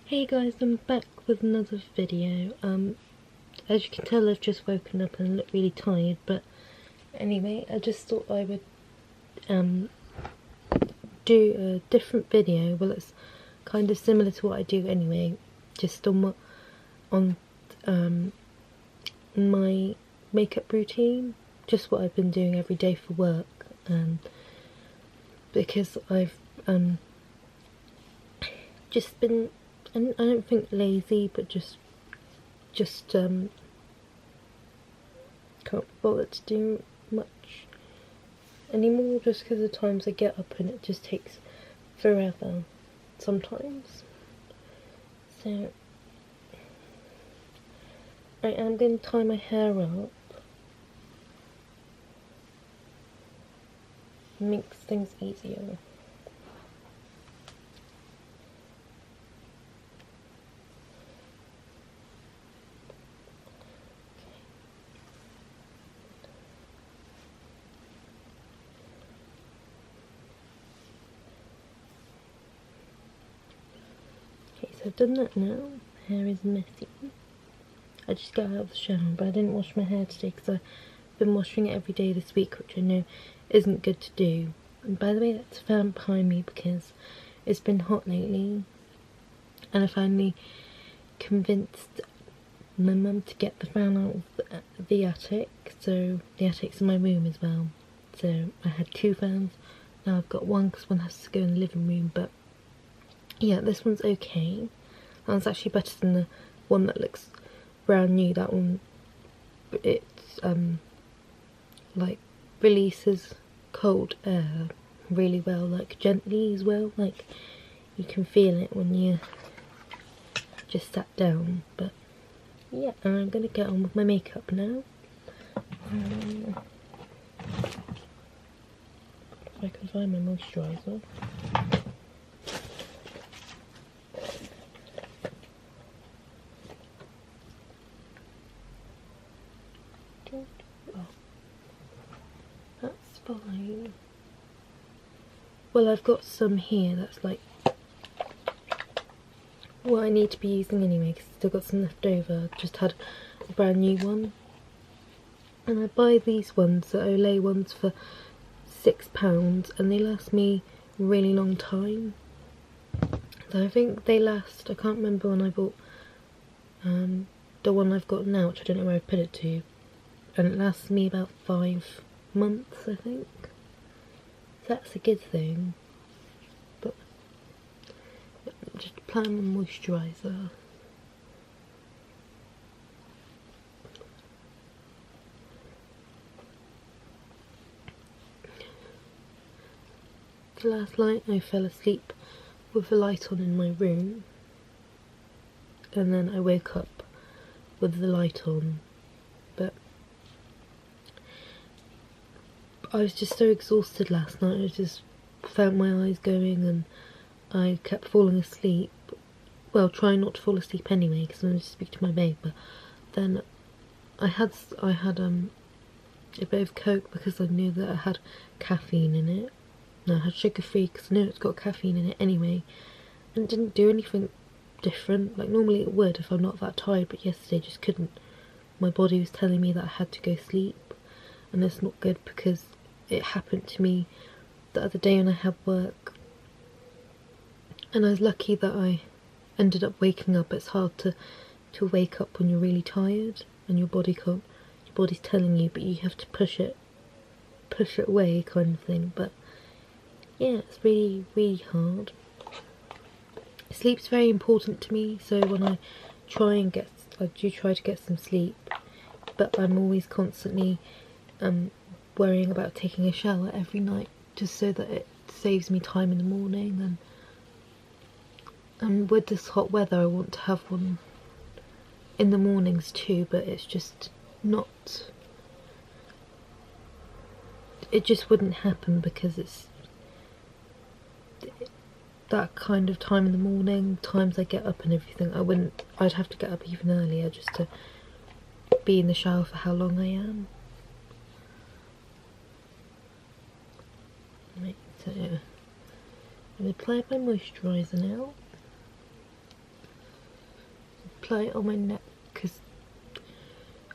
Hey guys, I'm back with another video. As you can tell, I've just woken up and look really tired, but anyway, I just thought I would do a different video. Well, it's kind of similar to what I do anyway, just on my makeup routine, just what I've been doing every day for work, because I've just been, I don't think lazy, but just can't bother to do much anymore, just because of the times I get up and it just takes forever sometimes. So I am going to tie my hair up. It makes things easier. Okay, so I've done that now. My hair is messy. I just got out of the shower, but I didn't wash my hair today because I've been washing it every day this week, which I know isn't good to do. And by the way, that's a fan behind me because it's been hot lately, and I finally convinced my mum to get the fan out of the attic, so the attic's in my room as well. So I had two fans, now I've got one because one has to go in the living room, but yeah, this one's okay. That one's actually better than the one that looks brand new. That one, it's like releases cold air really well, like gently as well, like you can feel it when you just sat down. But yeah, I'm gonna get on with my makeup now. If I can find my moisturiser. Oh, that's fine. Well, I've got some here that's like what I need to be using anyway, because I've still got some left over. I've just had a brand new one, and I buy these ones, the Olay ones, for £6, and they last me a really long time. So I think they last, I can't remember when I bought the one I've got now, which I don't know where I put it to, and it lasts me about 5 months, I think. So that's a good thing. But just apply my moisturiser. The last night I fell asleep with the light on in my room, and then I woke up with the light on, but I was just so exhausted last night. I just felt my eyes going and I kept falling asleep. Well, trying not to fall asleep anyway, because I wanted to speak to my babe. But then I had a bit of Coke because I knew that I had caffeine in it. No, I had sugar free because I knew it's got caffeine in it anyway, and it didn't do anything different. Like normally it would if I'm not that tired, but yesterday just couldn't. My body was telling me that I had to go sleep, and that's not good because it happened to me the other day when I had work, and I was lucky that I ended up waking up. It's hard to wake up when you're really tired and your body can't, your body's telling you, but you have to push it away kind of thing. But yeah, it's really, really hard. Sleep's very important to me, so when I do try to get some sleep, but I'm always constantly worrying about taking a shower every night, just so that it saves me time in the morning. And with this hot weather I want to have one in the mornings too, but it's just not, it just wouldn't happen because it's that kind of time in the morning, times I get up and everything. I'd have to get up even earlier just to be in the shower for how long I am. Right, so I'm going to apply my moisturiser now. apply it on my neck because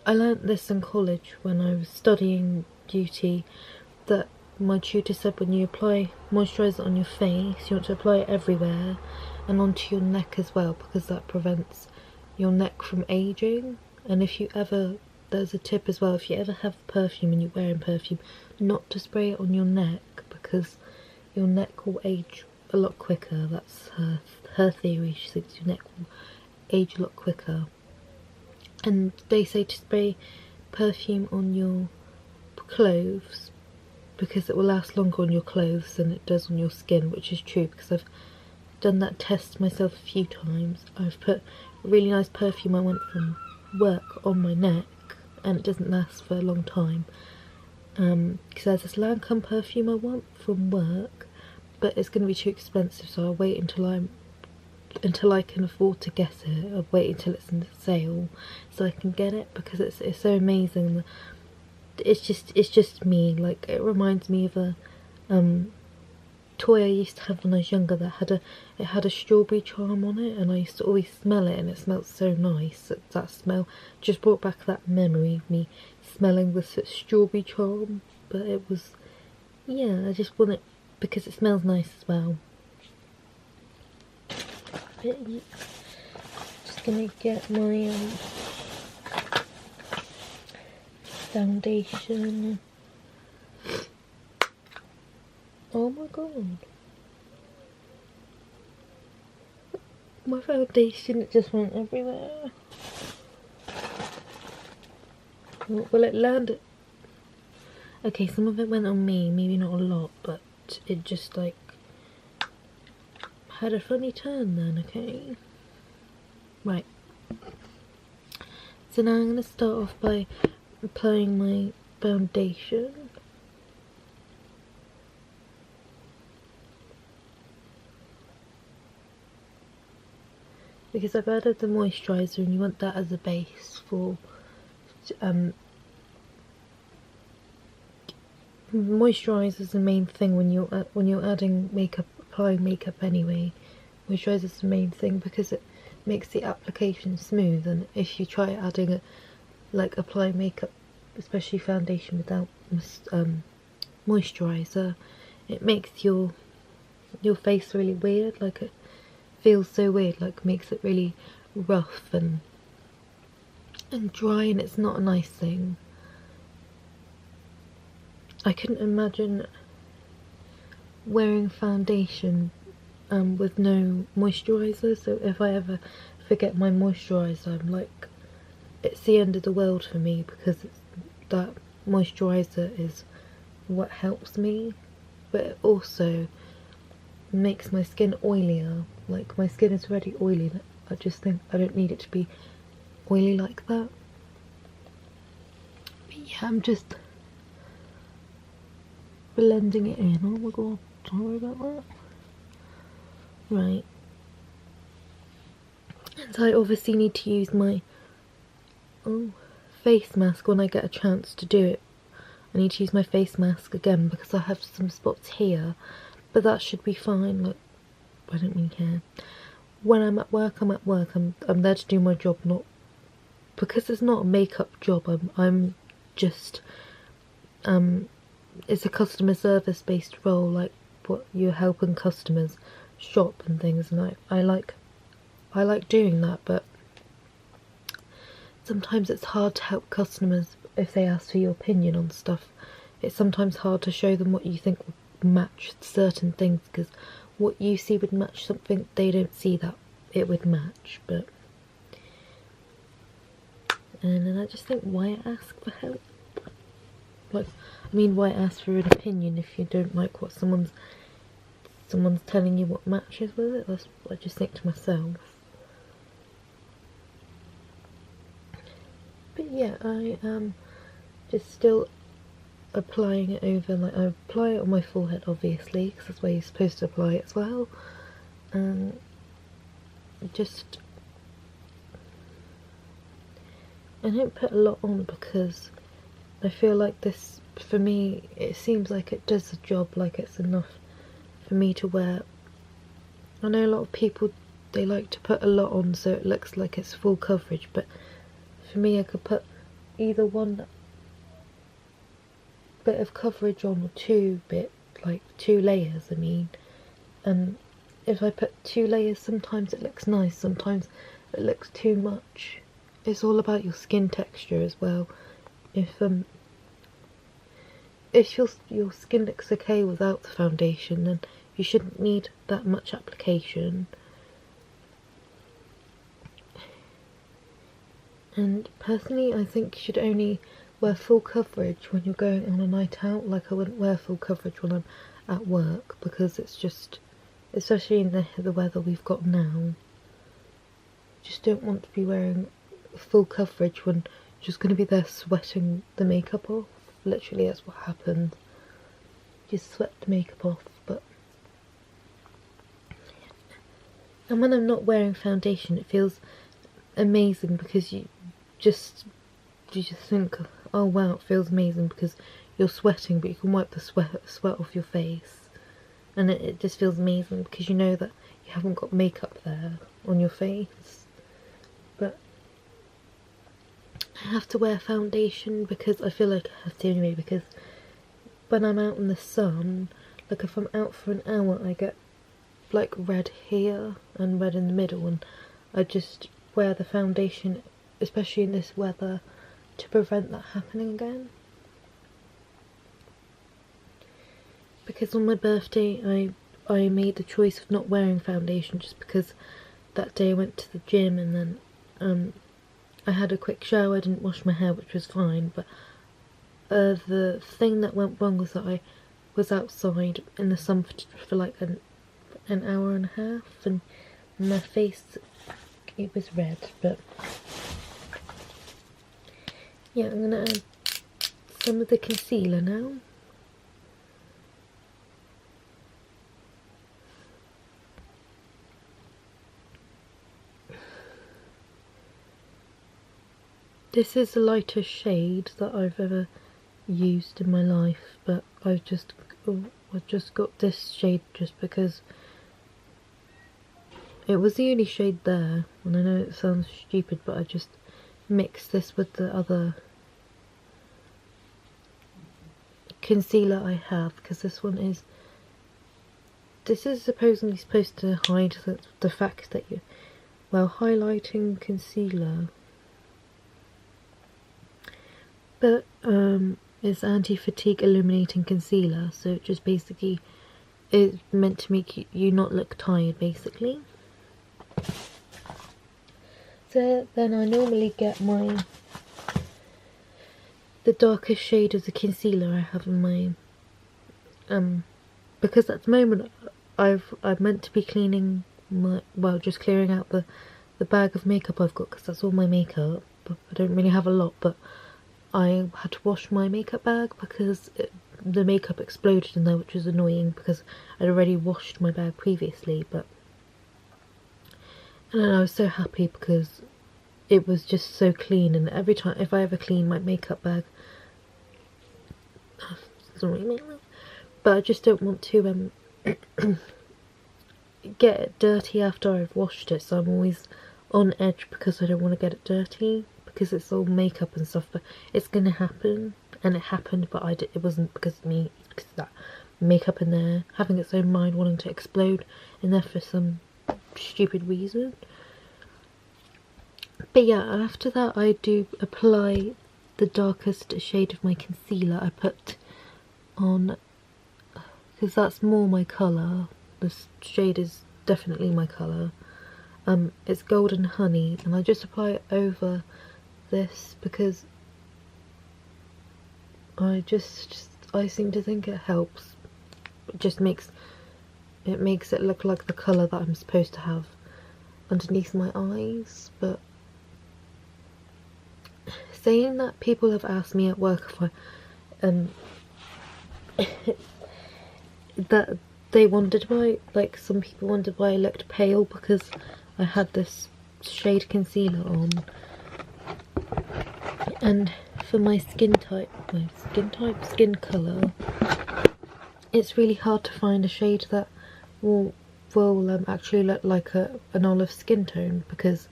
I learnt this in college when I was studying beauty, that my tutor said when you apply moisturiser on your face, you want to apply it everywhere and onto your neck as well, because that prevents your neck from aging. And if you ever, there's a tip as well, if you ever have perfume and you're wearing perfume, not to spray it on your neck, because your neck will age a lot quicker. That's her theory. She thinks your neck will age a lot quicker. And they say to spray perfume on your clothes because it will last longer on your clothes than it does on your skin, which is true because I've done that test myself a few times. I've put really nice perfume I want from work on my neck and it doesn't last for a long time, because there's this Lancome perfume I want from work, but it's going to be too expensive, so I'll wait until I can afford to get it. I'll wait until it's in the sale so I can get it, because it's so amazing. It's just me. Like, it reminds me of a toy I used to have when I was younger that had a strawberry charm on it, and I used to always smell it, and it smelled so nice. That smell just brought back that memory of me smelling the strawberry charm. But it was, yeah, I just want it because it smells nice as well. But yeah, just gonna get my foundation. Oh my god, my foundation, it just went everywhere. Will it land? Okay, some of it went on me, maybe not a lot, but it just like had a funny turn then. Okay, right, so now I'm going to start off by applying my foundation. Because I've added the moisturiser and you want that as a base for moisturiser is the main thing when you're adding makeup, applying makeup anyway. Moisturiser is the main thing because it makes the application smooth, and if you try adding like applying makeup, especially foundation, without moisturiser, it makes your face really weird. Like, it feels so weird, like makes it really rough and dry, and it's not a nice thing. I couldn't imagine wearing foundation with no moisturiser, so if I ever forget my moisturiser, I'm like, it's the end of the world for me, because that moisturiser is what helps me, but it also makes my skin oilier. Like, my skin is already oily, I just think I don't need it to be oily like that. But yeah, I'm just blending it in. Oh my god, sorry about that. Right, and so I obviously need to use my face mask when I get a chance to do it. I need to use my face mask again because I have some spots here, but that should be fine. Like, I don't really care. When I'm at work, I'm at work. I'm there to do my job, not because it's not a makeup job. I'm just it's a customer service based role, like what you're helping customers shop and things, and I like doing that, but sometimes it's hard to help customers if they ask for your opinion on stuff. It's sometimes hard to show them what you think would match certain things, because what you see would match something they don't see that it would match. But and then I just think, why ask for help? Like, I mean, why ask for an opinion if you don't like what someone's telling you what matches with it? That's what I just think to myself. But yeah, I am just still applying it over. Like, I apply it on my forehead, obviously, because that's where you're supposed to apply it as well. And just, I don't put a lot on because I feel like this, for me, it seems like it does the job, like it's enough for me to wear. I know a lot of people they like to put a lot on so it looks like it's full coverage, but for me I could put either one bit of coverage on or like 2 layers I mean, and if I put 2 layers sometimes it looks nice, sometimes it looks too much. It's all about your skin texture as well. If your skin looks okay without the foundation, then you shouldn't need that much application. And personally I think you should only wear full coverage when you're going on a night out. Like I wouldn't wear full coverage when I'm at work, because it's just, especially in the weather we've got now, just don't want to be wearing full coverage when you're just going to be there sweating the makeup off. Literally that's what happens, you sweat the makeup off. And when I'm not wearing foundation it feels amazing, because you just think, oh wow, it feels amazing because you're sweating, but you can wipe the sweat off your face, and it just feels amazing because you know that you haven't got makeup there on your face. But I have to wear foundation because I feel like I have to anyway, because when I'm out in the sun, like if I'm out for an hour I get like red here and red in the middle, and I just wear the foundation, especially in this weather, to prevent that happening again. Because on my birthday I made the choice of not wearing foundation, just because that day I went to the gym and then I had a quick shower, I didn't wash my hair, which was fine, but the thing that went wrong was that I was outside in the sun for like an hour and a half, and my face, it was red. But yeah, I'm gonna add some of the concealer now. This is the lightest shade that I've ever used in my life, but I've just got this shade just because it was the only shade there, and I know it sounds stupid, but I just mixed this with the other concealer I have, because this is supposedly supposed to hide the fact that you, well, highlighting concealer, but it's anti-fatigue illuminating concealer, so it just basically is meant to make you not look tired, basically. So then I normally get the darkest shade of the concealer I have in my because at the moment I'm meant to be cleaning just clearing out the bag of makeup I've got, because that's all my makeup. I don't really have a lot, but I had to wash my makeup bag because the makeup exploded in there, which was annoying because I'd already washed my bag previously. And I was so happy because it was just so clean, and every time, if I ever clean my makeup bag, but I just don't want to get it dirty after I've washed it, so I'm always on edge because I don't want to get it dirty, because it's all makeup and stuff. But it's gonna happen, and it happened, but it wasn't because of me, it's because of that makeup in there having its own mind, wanting to explode in there for some stupid reason. But yeah, after that I do apply the darkest shade of my concealer I put on, because that's more my colour. This shade is definitely my colour. It's Golden Honey, and I just apply it over this because I seem to think it helps. It makes it look like the colour that I'm supposed to have underneath my eyes. But saying that, people have asked me at work if I that they wondered why, like some people wondered why I looked pale because I had this shade concealer on. And for my skin colour, it's really hard to find a shade that will will actually look like an olive skin tone, because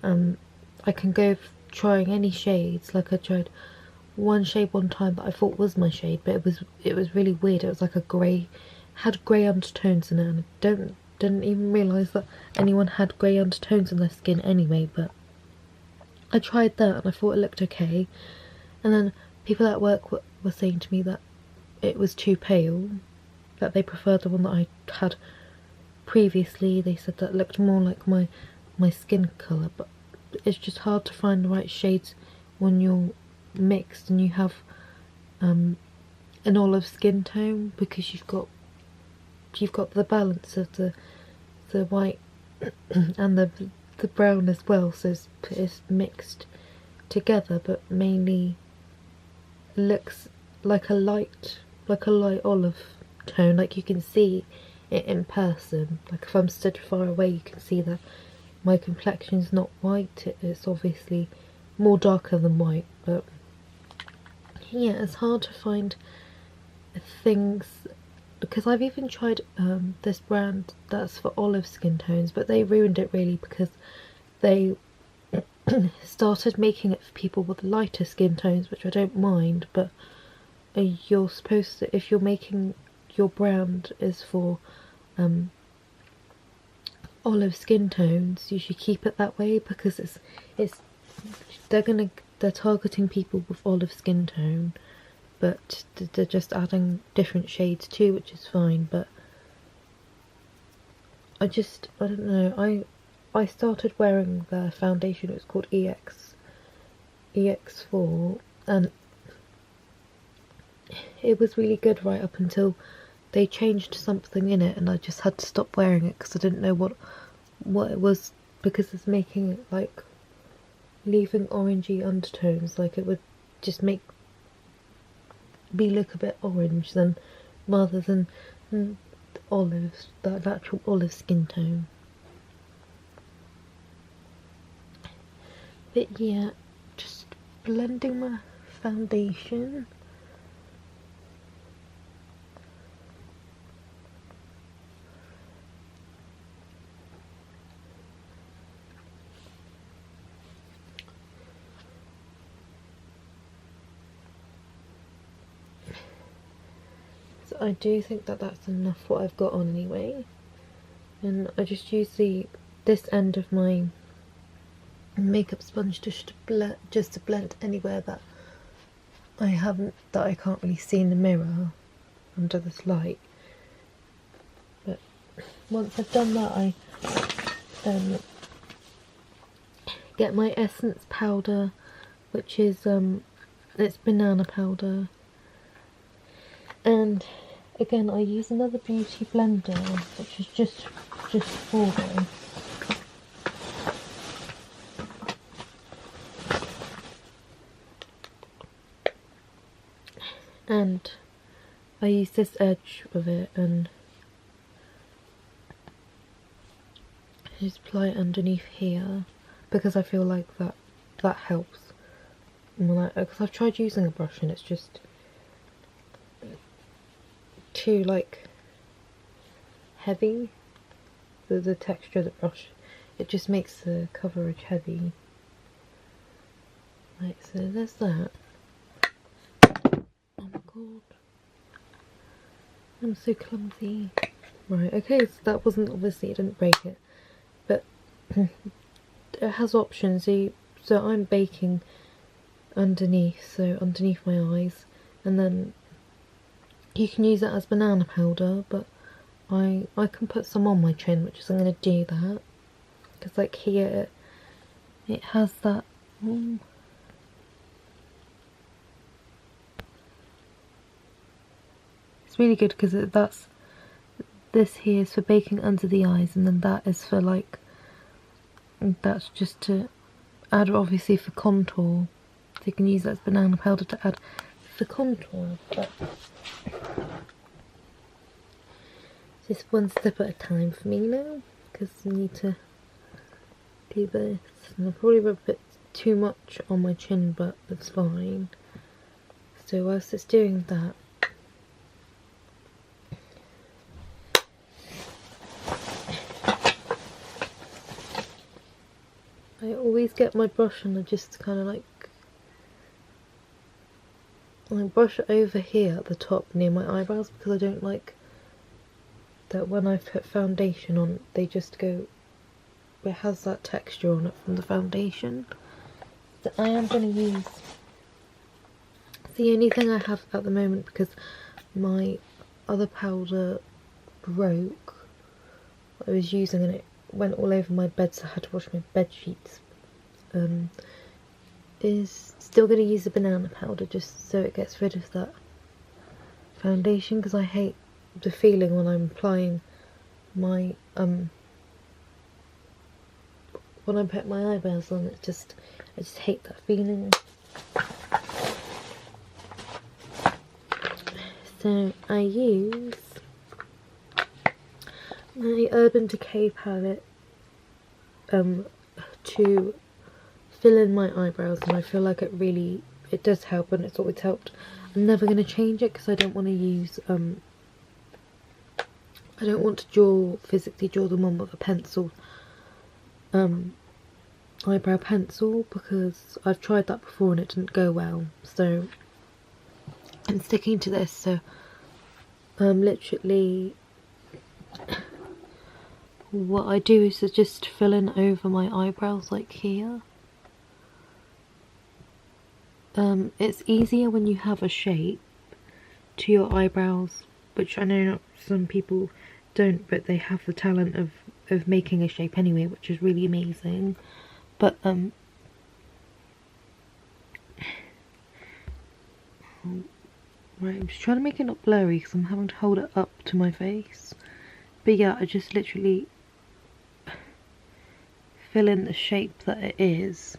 I can go trying any shades. Like I tried one shade one time that I thought was my shade, but it was really weird. It was like a grey, had grey undertones in it, and I didn't even realise that anyone had grey undertones in their skin anyway. But I tried that and I thought it looked okay, and then people at work were saying to me that it was too pale, that they preferred the one that I had previously. They said that it looked more like my skin colour, but it's just hard to find the right shades when you're mixed and you have an olive skin tone, because you've got the balance of the white and the brown as well, so it's mixed together, but mainly looks like a light olive tone. Like you can see it in person. Like if I'm stood far away, you can see that my complexion's not white. It's obviously more darker than white, but yeah, it's hard to find things, because I've even tried this brand that's for olive skin tones, but they ruined it really, because they started making it for people with lighter skin tones, which I don't mind, but you're supposed to, if you're making your brand is for olive skin tones, you should keep it that way, because it's they're targeting people with olive skin tone, but they're just adding different shades too, which is fine. But I don't know, I started wearing the foundation. It was called EX4, and it was really good right up until they changed something in it, and I just had to stop wearing it because I didn't know what it was, because it's making it like leaving orangey undertones. Like it would just make me look a bit orange than rather than olives, that natural olive skin tone. But yeah, just blending my foundation. So I do think that that's enough what I've got on anyway, and I just use this end of my makeup sponge just to blend anywhere that I can't really see in the mirror under this light. But once I've done that, I get my essence powder, which is it's banana powder, and again I use another beauty blender, which is just for this. And I use this edge of it and just apply it underneath here, because I feel like that helps. Because I've tried using a brush and it's just too like heavy. The texture of the brush, it just makes the coverage heavy. Right, so there's that. Oh my god, I'm so clumsy. Right, okay, so that wasn't, obviously it didn't break it, but it has options. So I'm baking underneath, so underneath my eyes, and then you can use it as banana powder, but I can put some on my chin, which is, I'm going to do that, because like here it has that it's really good, because this here is for baking under the eyes, and then that is for like, that's just to add obviously for contour, so you can use that as banana powder to add for contour. But just one step at a time for me now, because I need to do this, and I'll probably rub a bit too much on my chin, but that's fine. So whilst it's doing that, I always get my brush and I just kind of I brush it over here at the top near my eyebrows, because I don't like that when I put foundation on, they just go, it has that texture on it from the foundation. So I am going to use, the only thing I have at the moment, because my other powder broke, I was using and it went all over my bed, so I had to wash my bed sheets, is still going to use the banana powder just so it gets rid of that foundation, because I hate the feeling when I'm applying my when I put my eyebrows on. I just hate that feeling. So I use my Urban Decay palette to fill in my eyebrows, and I feel like it does help, and it's always helped. I'm never going to change it because I don't want to use I don't want to physically draw them on with a pencil, eyebrow pencil, because I've tried that before and it didn't go well. So I'm sticking to this. So literally what I do is to just fill in over my eyebrows like here. It's easier when you have a shape to your eyebrows, which I know not some people don't, but they have the talent of making a shape anyway, which is really amazing. But right, I'm just trying to make it not blurry because I'm having to hold it up to my face. But yeah, I just literally fill in the shape that it is.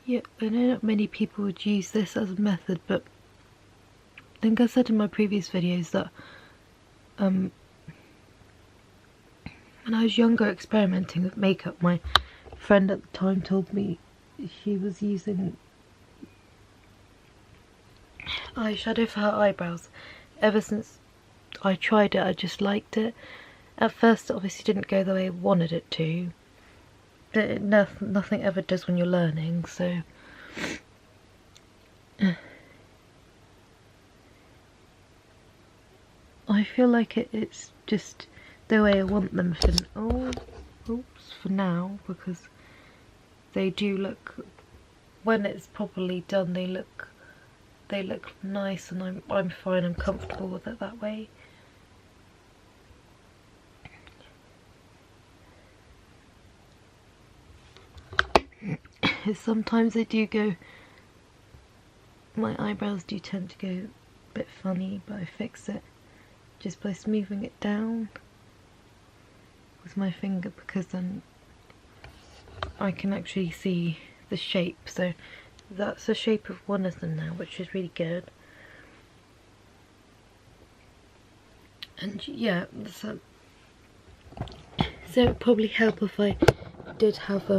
Yeah, I know not many people would use this as a method, but I think I said in my previous videos that when I was younger experimenting with makeup, my friend at the time told me she was using eyeshadow for her eyebrows. Ever since I tried it, I just liked it. At first it obviously didn't go the way I wanted it to. Nothing ever does when you're learning, so I feel like it's just the way I want them for now, because they do look, when it's properly done, they look nice, and I'm fine, I'm comfortable with it that way. Sometimes my eyebrows do tend to go a bit funny, but I fix it just by smoothing it down with my finger, because then I can actually see the shape. So that's the shape of one of them now, which is really good. And yeah, so it would probably help if I did have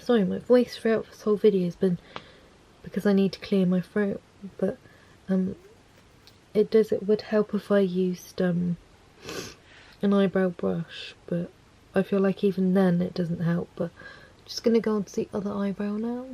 sorry, my voice throughout this whole video has been because I need to clear my throat, but it would help if I used an eyebrow brush, but I feel like even then it doesn't help. But I'm just gonna go on to the other eyebrow now.